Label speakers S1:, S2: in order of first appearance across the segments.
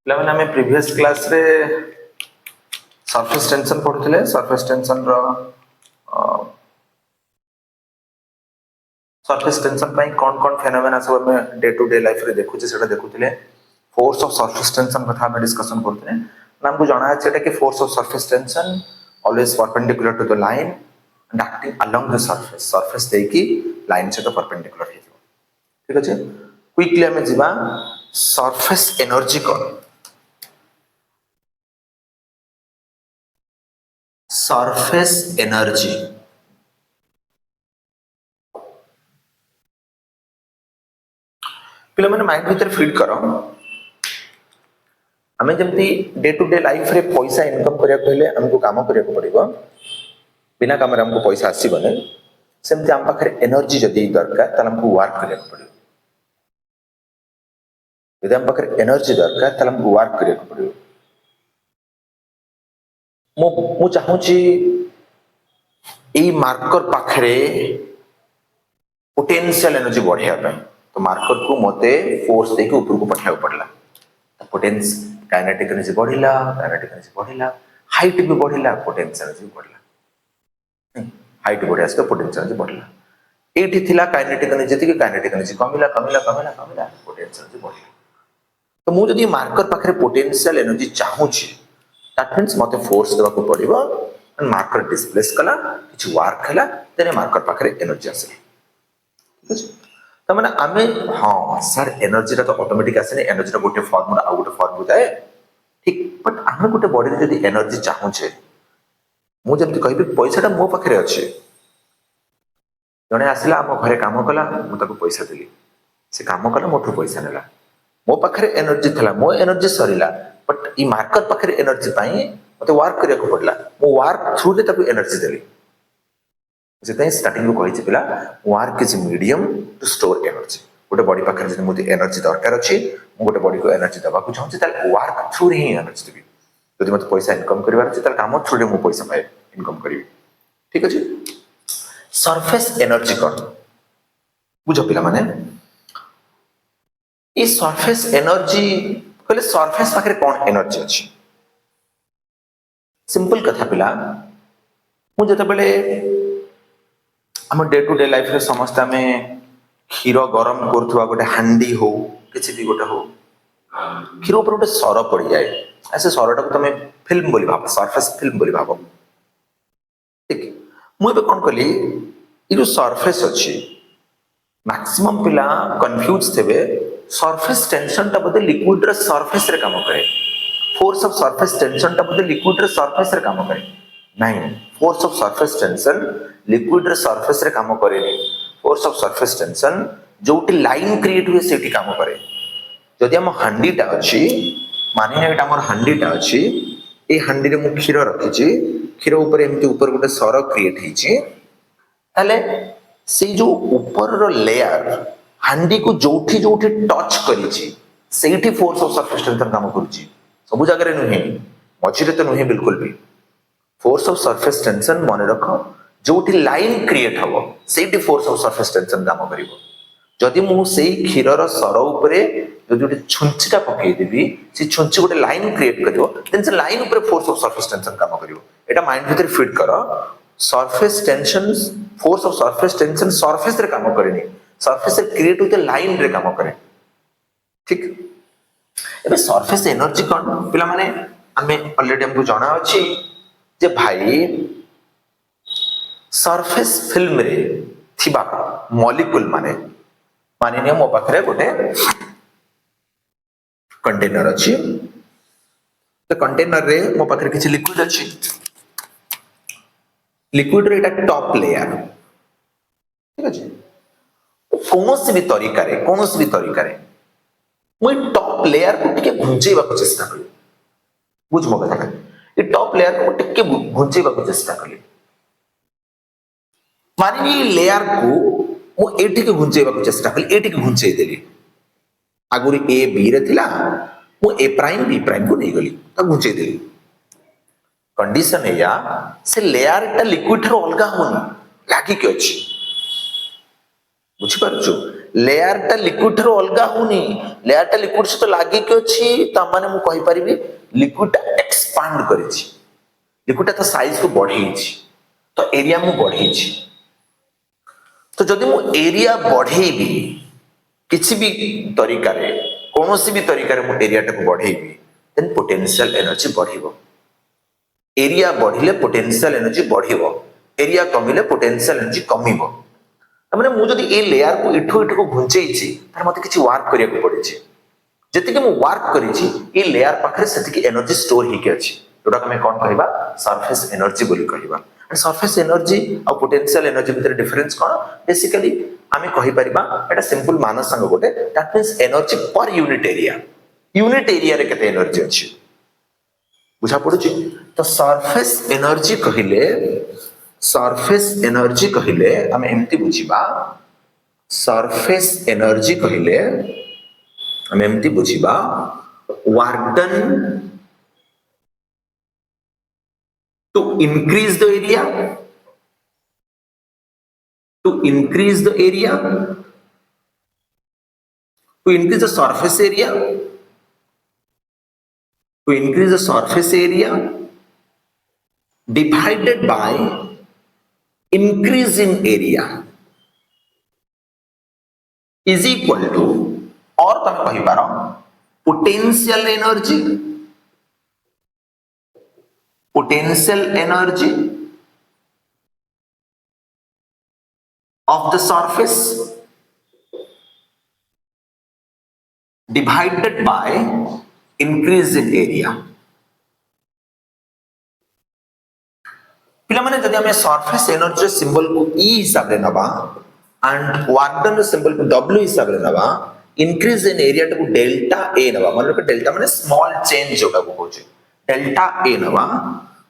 S1: पिलाମାନେ ଆମେ ପ୍ରିଭିୟସ୍ କ୍ଲାସରେ surface tension ପଢୁଥିଲେ। ସରଫେସ୍ ଟେନସନର सरफेस टेंशन पाई कौन कौन फेनोमेना सब हमें डे टू डे लाइफ रे देखुचे सेटा देखुथिले। फोर्स ऑफ सरफेस टेंशन कथा हम डिस्कशन करथिले। हमको जाना है सेटा कि force of surface tension always perpendicular to the line and acting along the surface. Surface दे की लाइन से तो परपेंडिकुलर हे ठीक अछि। क्विकली हमें जीवा सरफेस एनर्जी कौन, सरफेस एनर्जी पे मैंने माइंड भीतर फीड कर आम जमी डे टू डे लाइफ रे पैसा इनकम करने आमको काम करने पड़ो। बिना काम आमको पैसा आसबन सेमती आम पाखे एनर्जी जदि दरकार तो आमको वर्क करने पड़ो। यदि आम पाखे एनर्जी दरकार तो आमको वर्क करने पड़ो। मु चाहूँगी यही मार्कर पाखे पोटेंशियल एनर्जी बढ़ाई तो मार्कर को मते फोर्स देके ऊपर को पठाया पड़ला। पोटेंस काइनेटिक एनर्जी बढ़िला, काइनेटिक एनर्जी बढ़िला, हाइट भी बढ़िला, पोटेंशियल एनर्जी बढ़िला। हाइट बढ़िया से पोटेंशियल एनर्जी बढ़िला। एठी थिला काइनेटिक एनर्जी थी कि काइनेटिक एनर्जी कमिला कमिला कमिला कमिला पोटेंशियल एनर्जी बढ़िला। तो मु जदी मार्कर पाखरे पोटेंशियल एनर्जी चाहूची दैट मींस मते फोर्स देबा को पड़िबो एंड मार्कर डिस्प्लेस कला किछ वर्क हला तेने मार्कर पाखरे एनर्जी आसे। ठीक अछि। तो मैंने आमे हाँ सर एनर्जी तो ऑटोमेटिक आसे एनर्जी गोटे फॉर्म आउ गोटे फॉर्म जाए ठीक बट आम गोटे बॉडी जदि एनर्जी चाहूचे मुझे कहबी पैसा मो पाखे अच्छे जड़े आसला आम घरे काम कला मुझे पैसा देली से काम कला मोठू पैसा नेला मो पाखे एनर्जी थला मो एनर्जी सरीला बट ई मार्कर पाखे एनर्जी मत वर्क करने पड़ला मो वर्क थ्रू रे एनर्जी देली से स्टार्टिंग को कही पिला work is medium to store energy. गोटे बॉडी पाखे जब मुझे एनर्जी दरकार अच्छी गोटे बॉडी को एनर्जी देवाक चाहूँगी वर्क थ्रू रे ही एनर्जी देवी। जब मत पैसा इनकम करार अच्छे काम थ्रू रे मुझे पैसा पाए इनकम करी। ठीक अच्छे। सरफेस एनर्जी कौन बुझ पिला माने ये सरफेस एनर्जी कहले सरफेस पाखे कौन एनर्जी अच्छी सिंपल कथा पिला मुझे जिते आम डे टू डे लाइफ रे समस्त आम क्षीर गरम करुवा गोटे हांडी हो किसी भी गोटे हो क्षीर ऊपर गोटे सर पड़ जाए से सरटा को तुम फिल्म बोली भाव सरफेस फिल्म बोली भाव। ठीक मुझे कौन कली ये जो सरफेस अच्छी मैक्सिमम पिला कंफ्यूज थे सरफेस टेंशन टा बोधे लिक्विड रे सरफेस रे काम करे। फोर्स ऑफ सरफेस टेंशन टा बोधे लिक्विड रे सरफेस रे काम करे नहीं। Force of surface tension liquid रे सरफेस रे काम करे। फोर्स ऑफ सरफेस टेंशन जोटी लाइन क्रिएट हुए सेठी काम करे। जदि हम हांडीटा अच्छी मानिना एटा हमर हांडीटा अच्छी ए हांडी रे मु क्षीर रखिछि क्षीर ऊपर एमती ऊपर गोटे सर क्रिएट हिछि ताले से जो ऊपर रो लेयर हांडी को जोठी जोठी टच करिछि सेठी फोर्स ऑफ सरफेस टेंशन काम करूछि। सब जगह रे नुहे मझिरे तो नुहे बिल्कुल भी। फोर्स ऑफ सरफेस टेंशन मन रख जोटी लाइन क्रिएट हम से फोर्स ऑफ सरफेस टेंशन काम कर। जदि मुझे क्षीर सर उपरे जो छुंचीटा पकईदेवी से छुंची गोटे लाइन क्रिएट कर लाइन उपर फोर्स ऑफ सरफेस टेंशन काम कर। माइंड भीतर fit curved surface tension force of surface tension surface रे काम करे सरफेस रे क्रिएट होते लाइन रे काम करे। ठीक एबे सरफेस एनर्जी कौन पिला माने आमे ऑलरेडी हमको जाना अछि जे भाई सरफेस फिल्म रे थिबा मॉलिक्यूल माने मानिनिया मो पाखरे गोटे कंटेनर अछि तो कंटेनर रे मो पाखरे किछि लिक्विड अछि लिक्विड रे एटा टॉप लेयर। ठीक अछि। कोनोसी भी तरीका रे मुई टॉप लेयर को टिके घुंचेबा को चेष्टा करी बुझ मो कथा ये टॉप लेयर को टिके घुंचेबा को चेष्टा करी मानिनी लेयर को मु एठी के घुंचेबा को चेष्टा कली एठी के घुंचेई देली आगुरी ए बी रे थिला मु ए प्राइम बी प्राइम को नहीं गली तो घुंचेई देली। कंडीशन है या से लेयर टा लिक्विड रो अलगा होनी लागी के अछि बुझ परछु लेयर टा लिक्विड ठारो अलगा होनी लेयर टा लिक्विड सहित लागी के अछि ता माने मु कहि परिबी लिक्विड टा एक्सपांड करिछि लिक्विड टा साइज को बढ़ेछि तो एरिया मु बढ़ेछि तो जदि मु एरिया बढ़ेबी किसी भी तरीका रे कोनोसी भी तरीका रे मु एरिया टा को बढ़ेबी देन पोटेंशियल एनर्जी बढ़िबो एरिया बढ़िले पोटेंशियल एनर्जी बढ़िबो एरिया कमिले पोटेंशियल एनर्जी कमिबो तमने मु जदि ए लेयर को इठो को घुंचेइछि तार मते किछि वर्क करिया को पड़िछि जति के मु वर्क करिछि ए लेयर पाखरे सेति की एनर्जी स्टोर हि के अछि जोटा हमें कोन कहबा सरफेस एनर्जी बोली कहबा एंड सरफेस एनर्जी और पोटेंशियल एनर्जी भितर डिफरेंस कोन बेसिकली आमे कहि परिबा एटा सिंपल मानस संग गोटे that means energy per unit area रे केते एनर्जी अछि बुझा पड़ुछि तो सरफेस एनर्जी कहिले आमे एमती बुझिबा सरफेस एनर्जी कहिले आमे एमती बुझिबा work done to increase the area to increase the surface area divided by increase in area is equal to और तुम कहि पारो potential energy of the surface divided by increase in area पिला माने जदि हमें सरफेस एनर्जी सिंबल को E हिसाब रे नबा एंड वर्क डन सिंबल को W हिसाब रे नबा इंक्रीज इन एरिया को डेल्टा ए नबा मतलब डेल्टा माने स्मॉल चेंज जोटा को होचे डेल्टा ए नबा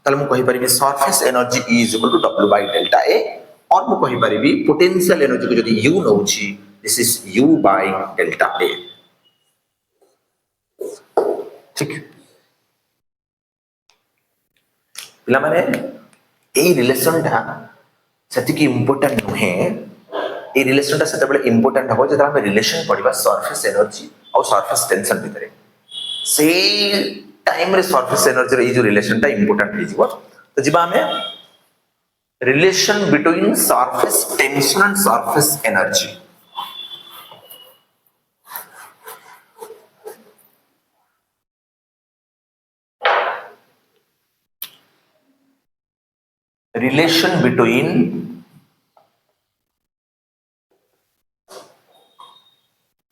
S1: ताले मु कहि परिबी surface energy E is equal to W by delta A और मु कहि परिबी पोटेंशियल एनर्जी को जदि U नउची this is U by delta A ठीक पिला माने ए रिलेशन टा सेति की इंपोर्टेंट नहे ए रिलेशन टा सेते बळे इंपोर्टेंट हो जेता हम रिलेशन पढिबा सरफेस एनर्जी और सरफेस टेंशन भितरे से टाइम रे सरफेस एनर्जी रे जो रिलेशन टा इंपोर्टेंट हे जीवो तो जिबा हमें relation between surface tension and surface energy relation between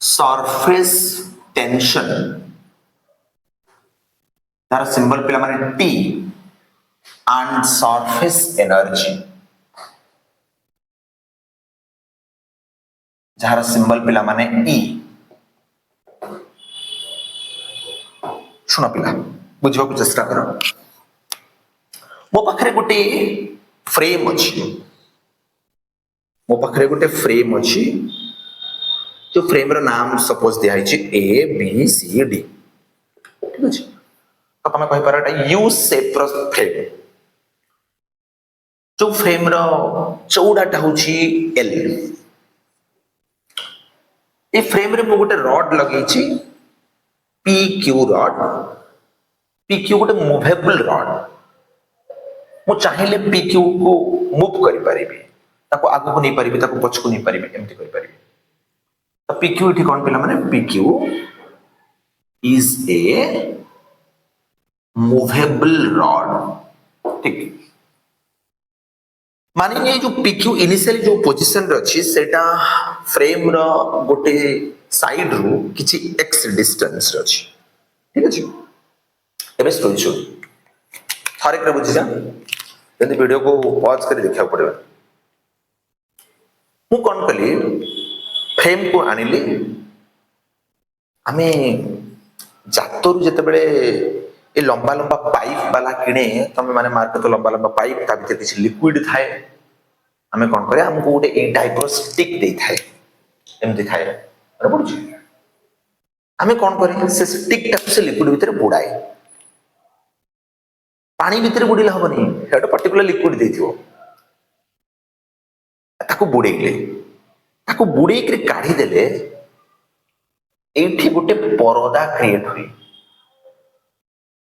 S1: surface tension तार सिंबल पे माने T and surface energy जहार सिंबल पे माने E सुना पिला बुझवा को चेष्टा करो मो पाखरे गोटे फ्रेम अछि जो फ्रेम रो नाम सपोज दिया है ए बी सी डी ठीक अछि तो तमे कहि पारटा यू शेप रो फ्रेम जो फ्रेम रो चौड़ाटा होछि एल ए फ्रेम रे मो गोटे रॉड लगै छी पी क्यू गोटे मूवेबल रॉड मु चाहिले पी क्यू को मूव करि परिबे ताको आगु को नै परिबे ताको पछ को नै परिबे एमति करि परिबे तो पी क्यू इठी कोन पिला माने P Q is a movable rod ठीक माने जो पी क्यू इनिशियली जो पोजीशन रे अछि सेटा फ्रेम रो गोटे साइड रो किछि एक्स डिस्टेंस रे अछि ठीक अछि एबे स्टोरी शो थारे करे बुझि जा यदि वीडियो को पॉज कर देखा पड़ेगा मु कौन कली फ्रेम को आनिली आमे जातरु जते बेले ए लंबा लंबा पाइप वाला किने तमे माने मार्केट तो लंबा लंबा पाइप ता भीतर किछ लिक्विड थाए आमे कौन करे हमको गोटे ए टाइप रो स्टिक दे थाए एमति थाए अरे बुझी आमे कौन करे से स्टिक ता से लिक्विड भीतर बुडाए पानी भीतर बुड़ीला हबनी हेड पर्टिकुलर लिक्विड देथियो ताको ताको बुड़े के काढ़ी देले एठी गोटे परदा क्रिएट हुई,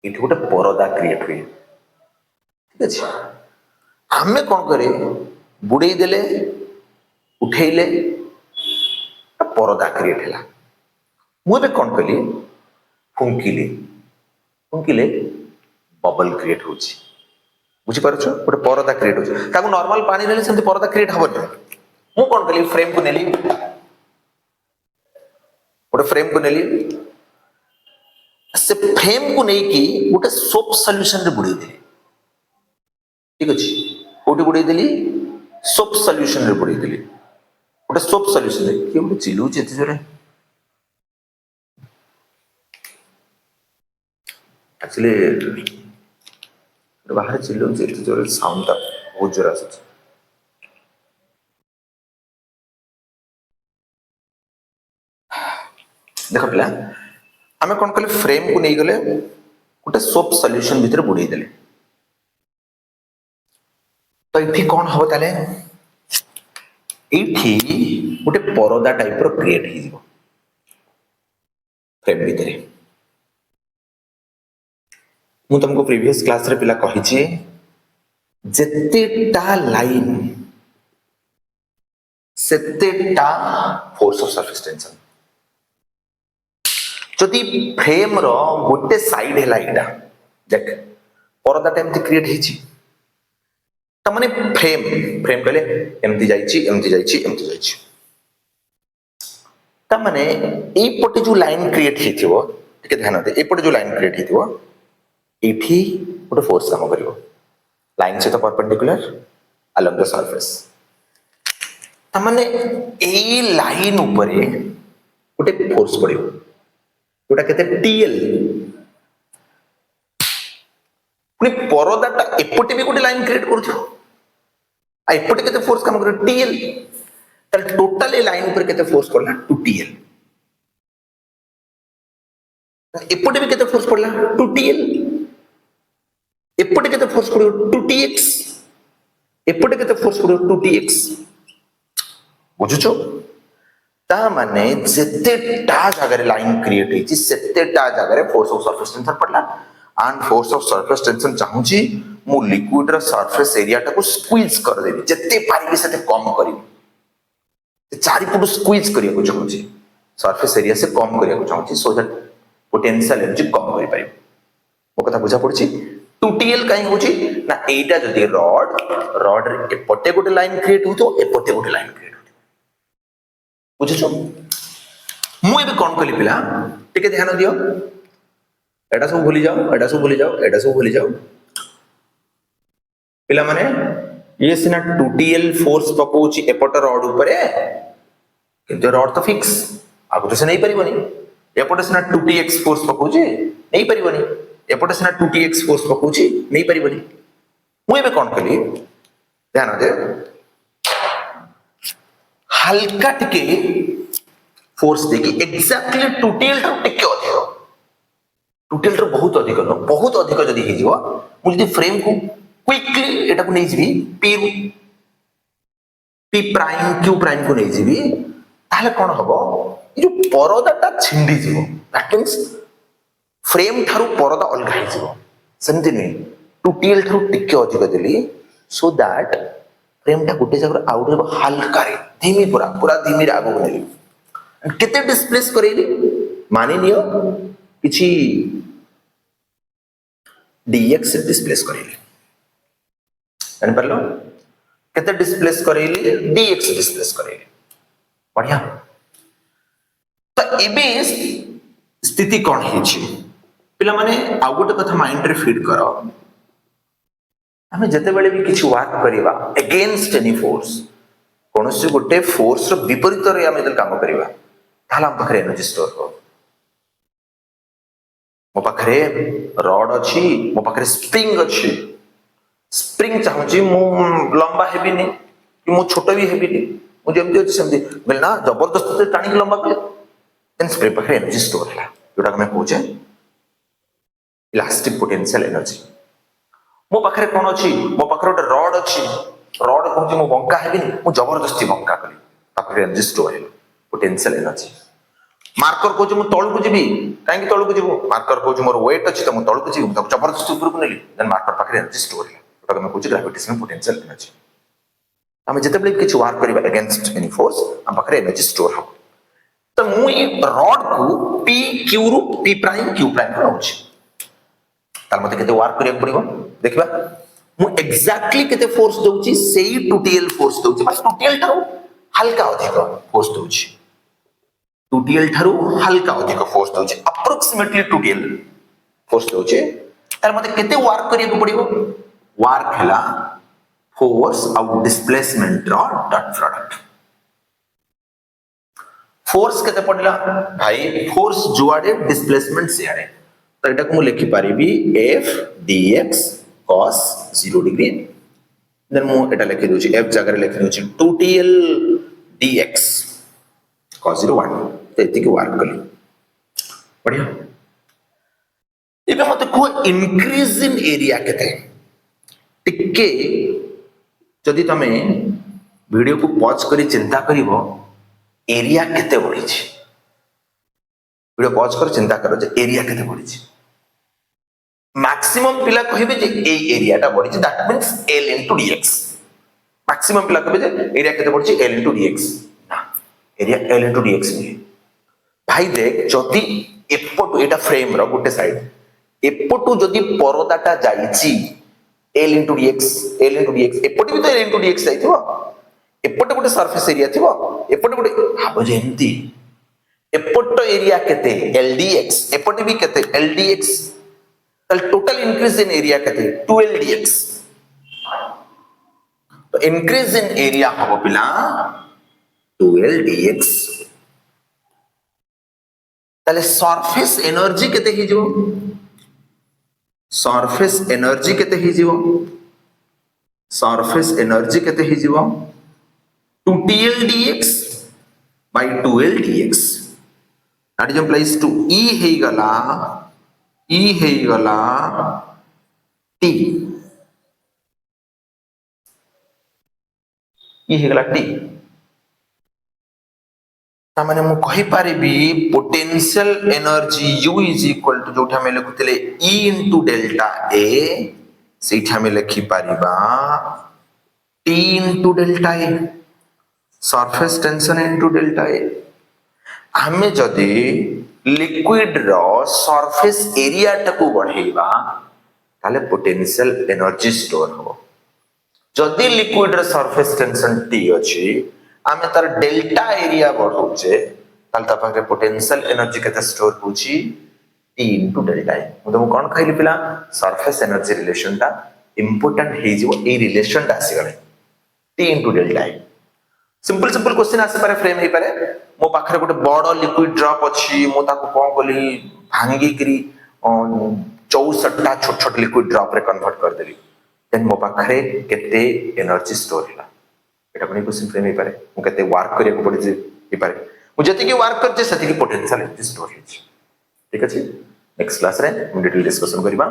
S1: एठी गोटे परदा क्रिएट हुई। ठीक अछि, हमें कौन करे बुड़े देले उठेले परदा क्रिएट हैला। मुझे कौन कली फुंकिले फुंकिले बबल क्रिएट होची, बुझी पारछ गोटे परदा क्रिएट होची। ताको नॉर्मल पानी देले सेमति परदा क्रिएट हबनी। मु कौन कली फ्रेम को नेली, गोटे फ्रेम को नेली, से फ्रेम को नहीं कि गोटे सोप सॉल्यूशन रे बुड़े देली। ठीक अछि, कोठी बुड़े देली सोप सॉल्यूशन रे बुड़े देली, गोटे सोप सॉल्यूशन रे कि गोटे चिलू एते जोरे एक्चुअली बाहर चिल्लो एते जोरे साउंड ता बहुत जोर आसे। देख पिला आमे कौन कले फ्रेम को नहीं गले गोटे सोप सॉल्यूशन भीतर बुड़े देले, तो इठी कौन हबो ताले इठी गोटे परदा टाइप रो क्रिएट ही जीवो फ्रेम भीतर। मु तुमको प्रीवियस क्लास रे पिला कहि छी जेतेटा लाइन सेतेटा फोर्स ऑफ सरफेस टेंशन। जदि फ्रेम रो गोटे साइड हैला एटा देख परदा टेमति क्रिएट हिची, त माने फ्रेम फ्रेम कहले एमति जाईची एमति जाईची एमति जाईची, त माने एई पटे जो लाइन क्रिएट हिथिवो ठीक ध्यान दे, एई पटे जो लाइन क्रिएट हिथिवो एठी गोटे फोर्स काम करिवो लाइन से तो परपेंडिकुलर अलोंग द सरफेस। त माने एई लाइन ऊपरे गोटे फोर्स पड़िवो जोटा केते टीएल, पुनी परदाटा एपटे भी गोटे लाइन क्रिएट करथिवो आ एपटे केते फोर्स काम करे टीएल, त टोटल ए लाइन ऊपर केते फोर्स करला 2टीएल, एपटे भी केते फोर्स पड़ला 2टीएल, एपटे केते फोर्स पड़ो 2टीएक्स, एपटे केते फोर्स पड़ो 2टीएक्स। बुझुचो ता माने जेतेटा जगह लाइन क्रिएट हिची सेतेटा जगह फोर्स ऑफ सरफेस टेंशन पड़ला and force of surface tension चाहूची मु लिक्विड रो सरफेस एरिया टाको स्क्वीज कर देबी, जते पारिबी सेते कम करिवि, चारि पुट स्क्वीज करिया को चाहूची सरफेस एरिया से कम करिया को चाहूची सो दैट पोटेंशियल एनर्जी कम करि पारिबो। मो कथा बुझा पड़ची 2टीएल काई होची ना एटा जदि रॉड रॉड रे एपटे गोटे लाइन क्रिएट होतो एपटे गोटे लाइन क्रिएट होतो, बुझछो। मु एबे कोन कली पिला टिके ध्यान दियो, एटा सब भूली जाओ एटा सब भूली जाओ एटा सब भूली जाओ पिला माने ये सिना 2टीएल फोर्स पकोची एपट रॉड ऊपर किंतु रॉड तो फिक्स आगु तो से नहीं परिबनी, एपट सिना 2टीएक्स फोर्स पकोची नहीं परिबनी, एपट सिना 2टीएक्स फोर्स पकोची नहीं परिबनी। मु एबे कोन कली ध्यान दे हल्का टिके फोर्स देखी एक्जाक्टली 2टीएल रो टिके अधिक 2टीएल रो बहुत अधिक न बहुत अधिक जदी हे जिवो मु जदी फ्रेम को क्विकली एटा को नै जिवि पी प्राइम क्यू प्राइम को नै जिवि ताले कोन हबो ए जो परदाटा छिंडी जिवो, दैट मींस फ्रेम थारु परदा अलगा हे जिवो सेमति नै 2टीएल थारु टिके अधिक देली सो दैट फ्रेम टा गुटे जगह आउट रे हल्का रे धीमी पूरा पूरा धीमी रे आगो नेली केते डिस्प्लेस करेली मानि लियो किछि dx डिस्प्लेस करेली जान परलो केते डिस्प्लेस करेली dx डिस्प्लेस करेली बढ़िया। तो एबे स्थिति कोन हिची पिला माने आ गोटे कथा माइंड रे फीड करो, हमें जते बेले भी किछि वर्क करिवा अगेंस्ट एनी फोर्स कोनोसी गोटे फोर्स रो विपरीत रे हम जल काम करिवा ताला हम पाखरे एनर्जी स्टोर हो। मो पाखरे रॉड अछि, मो पाखरे स्प्रिंग अछि, स्प्रिंग चाहूची मु लंबा हेबी नि कि मु छोट भी हेबी नि मु जेमति अछि सेमति बेल ना जबरदस्त टाणी के लंबा कले देन स्प्रिंग पाखरे एनर्जी स्टोर होला जोटा हम कहूचे इलास्टिक पोटेंशियल एनर्जी। मो पाखरे कोन अछि मो पाखरे गोटे रॉड अछि, रॉड कहूची मु बंका हेबी नि मु जबरदस्ती बंका कली तापर एनर्जी स्टोर है पोटेंशियल एनर्जी मार्कर कहूँ मु तौल को जी कहीं तौल को जीव मार्कर कहूँ मोर वेट अच्छी तो मुझे तौल को जी जबरदस्त ऊपर को नेली देन मार्कर पाखे एनर्जी स्टोर है कहूँ ग्रेविटेशनल पोटेंशियल एनर्जी आम जिते किसी वर्क करवा अगेंस्ट एनी फोर्स आम पाखे एनर्जी स्टोर हम तो मुझे रड को पी क्यू रु पी प्राइम क्यू प्राइम नौची तार मते केते वर्क करिया पड़िबो देखिबा मु एक्जेक्टली केते फोर्स दउची सेही 2TL फोर्स दउची बस 2TL ठारू हल्का अधिक फोर्स दउची 2TL ठारू हल्का अधिक फोर्स दउची अप्रोक्सीमेटली 2TL फोर्स दउची तार मते केते वर्क करिया पड़िबो वर्क हला फोर्स आउट डिस्प्लेसमेंट रो डॉट प्रोडक्ट फोर्स केते पड़ला भाई फोर्स जुआडे डिस्प्लेसमेंट सियाडे तो एटा को लिखि पारिबी f dx cos 0 degree then मु एटा लिखि दोची f जगह रे लिखि दोची 2TL dx cos 0 1 तो एति के वर्क कली बढ़िया एबे मते को इंक्रीज इन एरिया केते टिके जदि तमे वीडियो को पॉज करी चिंता करिवो एरिया केते बढ़ी छी वीडियो पॉज कर चिंता करो जे एरिया केते बढ़ी छी मैक्सिमम पिला कहिबे जे ए एरियाटा बढ़ी छी that means L * dx maximum पिला कहिबे जे एरिया केते बढ़ी छी L * dx ना एरिया L * dx नहीं भाई देख जदि एपटू एटा फ्रेम रो गुटे साइड एपटू जदि परदाटा जाईची L * dx एपटू भी तो L * dx जाईथिबो एपटे गोटे सरफेस एरिया थिबो एपटे गोटे हाबो जेंती एपट एरिया केते LDX एपटे भी केते LDX तल टोटल इंक्रीज इन एरिया केते 2LDX तो इंक्रीज इन एरिया हबो पिला 2LDX तले सरफेस एनर्जी केते हि जो सरफेस एनर्जी केते हि जीवो सरफेस एनर्जी केते हि जीवो 2TL dx by 2L dx that is implies to E हे गला T E हे गला T ता माने मु कहि पारिबी potential energy U is equal to जोठा में लिखुतले E into delta A सेठा में लिखि पारिबा T into delta A surface tension into delta A हमें जदि लिक्विड रो सरफेस एरिया टाकू बढ़ेबा ताले पोटेंशियल एनर्जी स्टोर हो जदि लिक्विड रो सरफेस टेंशन टी अछि हमें तार डेल्टा एरिया बढ़ौचे ताले ता पाखे पोटेंशियल एनर्जी केते स्टोर होची टी इनटू डेल्टा ए मु कोन कहली पिला सरफेस एनर्जी रिलेशन ता इंपोर्टेंट हे जिवो ए रिलेशन ता आसी गले T into delta a simple simple question आसे पारे फ्रेम हे पारे मो पाखरे गोटे बड़ लिक्विड ड्रॉप अछि मो ताको कोन कोली भांगी करी 64टा छोट छोट लिक्विड ड्रॉप रे कन्वर्ट कर देली देन मो पाखरे केते एनर्जी स्टोर हैला एटा कोनी क्वेश्चन फ्रेम हे पारे मो केते वर्क करिया को पड़े हे पारे मु जति के वर्क करजे सति के पोटेंशियल एनर्जी स्टोर हे ठीक अछि नेक्स्ट क्लास रे हम डिटेल डिस्कशन करबा